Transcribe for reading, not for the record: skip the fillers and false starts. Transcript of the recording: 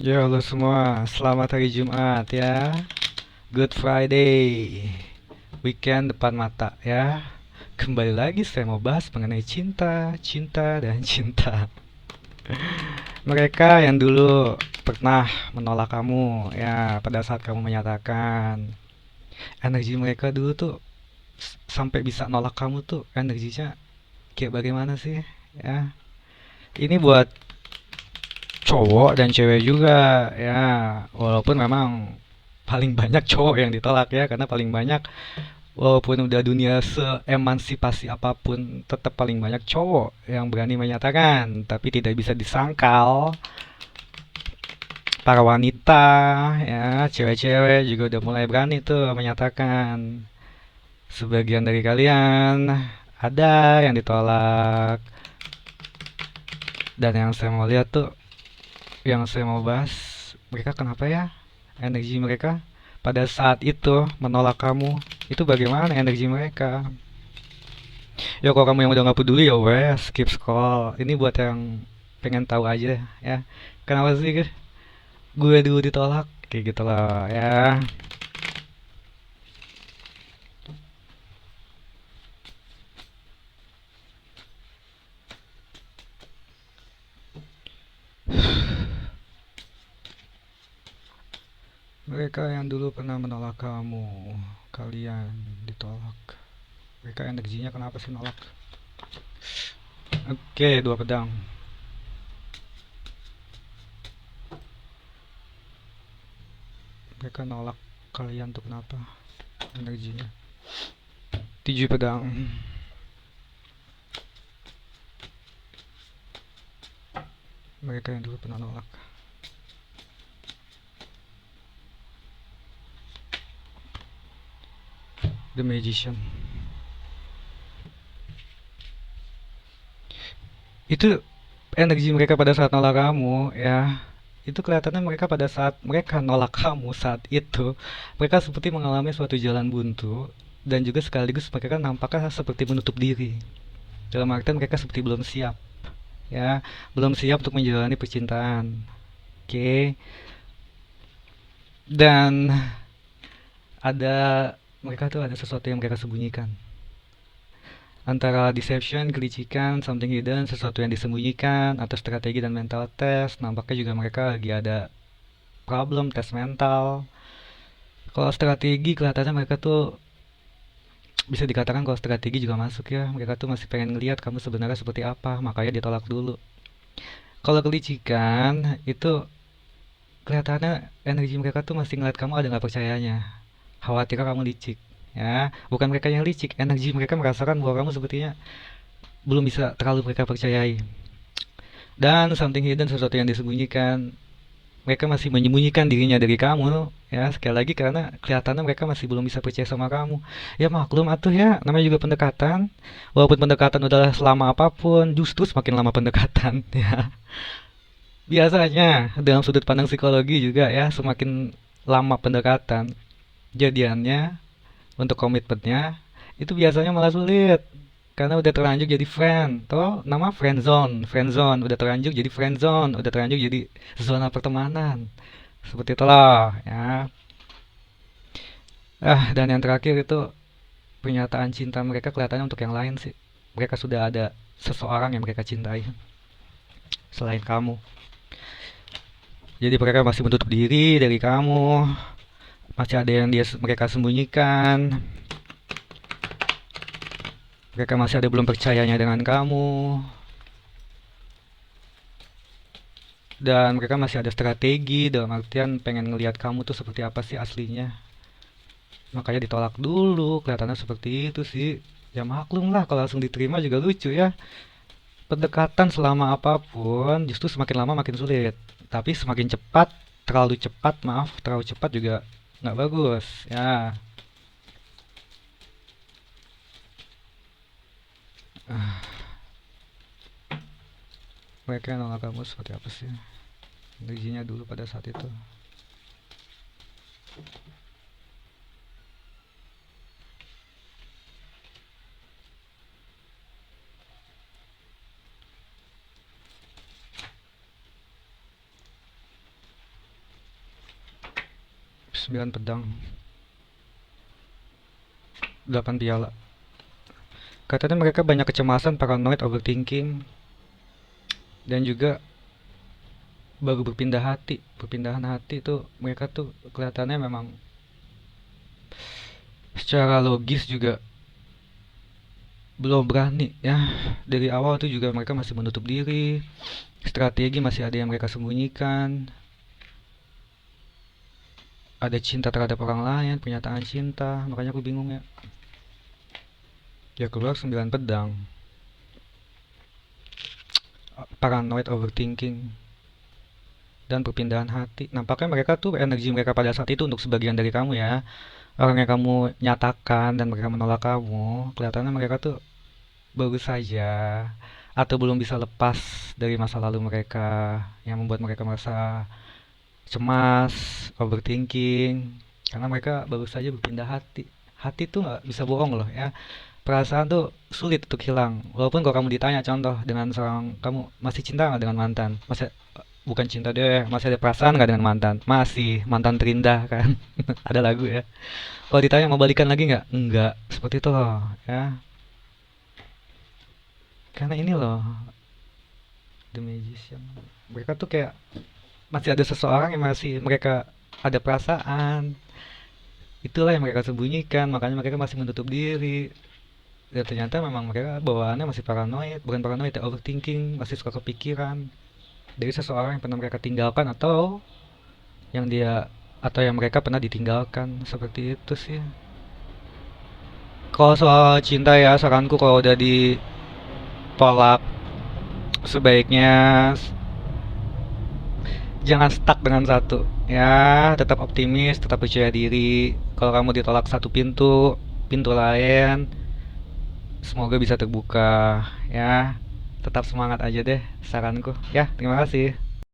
Ya, halo semua. Selamat hari Jumat ya. Good Friday. Weekend depan mata ya. Kembali lagi saya mau bahas mengenai cinta, cinta dan cinta. Mereka yang dulu pernah menolak kamu ya pada saat kamu menyatakan energi mereka dulu tuh sampai bisa nolak kamu tuh energinya kayak bagaimana sih ya. Ini buat cowok dan cewek juga ya, walaupun memang paling banyak cowok yang ditolak ya, karena paling banyak, walaupun udah dunia seemansipasi apapun tetap paling banyak cowok yang berani menyatakan, tapi tidak bisa disangkal para wanita ya, cewek-cewek juga udah mulai berani tuh menyatakan. Sebagian dari kalian ada yang ditolak, dan yang saya mau lihat tuh, yang saya mau bahas, mereka kenapa ya, energi mereka pada saat itu menolak kamu itu bagaimana energi mereka. Ya kalau kamu yang udah nggak peduli ya wes skip scroll. Ini buat yang pengen tahu aja ya. Kenapa sih gue dulu ditolak kayak gitu loh ya. Mereka yang dulu pernah menolak kamu, kalian ditolak. Mereka energinya kenapa sih nolak? Oke, dua pedang. Mereka nolak kalian tuh kenapa? Energinya. Tujuh pedang. Mereka yang dulu pernah nolak. The Magician. Itu energi mereka pada saat nolak kamu ya. Itu kelihatannya mereka pada saat mereka nolak kamu saat itu, mereka seperti mengalami suatu jalan buntu, dan juga sekaligus mereka nampaknya seperti menutup diri. Dalam artian mereka seperti belum siap ya, belum siap untuk menjalani percintaan. Oke. Dan ada, mereka tuh ada sesuatu yang mereka sembunyikan. Antara deception, kelicikan, something hidden, sesuatu yang disembunyikan, atau strategi dan mental test, nampaknya juga mereka lagi ada problem tes mental. Kalau strategi kelihatannya mereka tuh, bisa dikatakan kalau strategi juga masuk ya. Mereka tuh masih pengen ngelihat kamu sebenarnya seperti apa, makanya ditolak dulu. Kalau kelicikan itu kelihatannya energi mereka tuh masih ngeliat kamu ada nggak percayanya. Khawatir kamu licik. Ya, bukan mereka yang licik, energi mereka merasakan bahwa kamu sepertinya belum bisa terlalu mereka percayai. Dan something hidden, sesuatu yang disembunyikan, mereka masih menyembunyikan dirinya dari kamu ya, sekali lagi karena kelihatannya mereka masih belum bisa percaya sama kamu. Ya maklum atuh ya, namanya juga pendekatan. Walaupun pendekatan udah selama apapun, justru semakin lama pendekatan ya. Biasanya dalam sudut pandang psikologi juga ya, semakin lama pendekatan, jadiannya untuk komitmennya itu biasanya malah sulit. Karena udah terlanjur jadi friend, toh nama friend zone, udah terlanjur jadi friend zone, udah terlanjur jadi zona pertemanan. Seperti itulah ya. Dan yang terakhir itu pernyataan cinta mereka kelihatannya untuk yang lain sih. Mereka sudah ada seseorang yang mereka cintai selain kamu. Jadi mereka masih menutup diri dari kamu, masih ada yang mereka sembunyikan. Mereka masih ada belum percayanya dengan kamu, dan mereka masih ada strategi dalam artian pengen ngelihat kamu tuh seperti apa sih aslinya. Makanya ditolak dulu, kelihatannya seperti itu sih. Ya maklum lah, kalau langsung diterima juga lucu ya. Pendekatan selama apapun justru semakin lama makin sulit. Tapi semakin cepat, terlalu cepat, maaf, terlalu cepat juga nggak bagus. Ya, mereka nolak kamu seperti apa sih? Energinya dulu pada saat itu. 9 pedang, 8 piala. Katanya mereka banyak kecemasan, paranoid, overthinking, dan juga baru berpindah hati. Perpindahan hati tuh mereka tuh kelihatannya memang secara logis juga belum berani ya. Dari awal tuh juga mereka masih menutup diri, strategi masih ada yang mereka sembunyikan, ada cinta terhadap orang lain, pernyataan cinta. Makanya aku bingung ya. Ya keluar 9 pedang, paranoid, overthinking, dan perpindahan hati. Nampaknya mereka tuh energi mereka pada saat itu untuk sebagian dari kamu ya, orang yang kamu nyatakan dan mereka menolak kamu, kelihatannya mereka tuh baru saja atau belum bisa lepas dari masa lalu mereka yang membuat mereka merasa cemas, overthinking, karena mereka baru saja berpindah hati. Hati tuh nggak bisa bohong loh ya. Perasaan tuh sulit untuk hilang. Walaupun kalau kamu ditanya contoh dengan seorang, kamu masih cinta nggak dengan mantan? Masih bukan cinta deh, masih ada perasaan nggak dengan mantan? Masih, mantan terindah kan? Ada lagu ya. Kalau ditanya mau balikan lagi nggak? Enggak. Seperti itu loh ya. Karena ini loh, The Magician. Mereka tuh kayak masih ada seseorang yang masih mereka ada perasaan. Itulah yang mereka sembunyikan, makanya mereka masih menutup diri. Dan ternyata memang mereka bawaannya masih paranoid, bukan paranoid ya, overthinking, masih suka kepikiran dari seseorang yang pernah mereka tinggalkan yang dia atau yang mereka pernah ditinggalkan. Seperti itu sih. Kalau soal cinta ya, saranku kalau udah ditolak, sebaiknya jangan stuck dengan satu. Ya, tetap optimis, tetap percaya diri. Kalau kamu ditolak satu pintu, pintu lain semoga bisa terbuka ya. Tetap semangat aja deh saranku. Ya, terima kasih.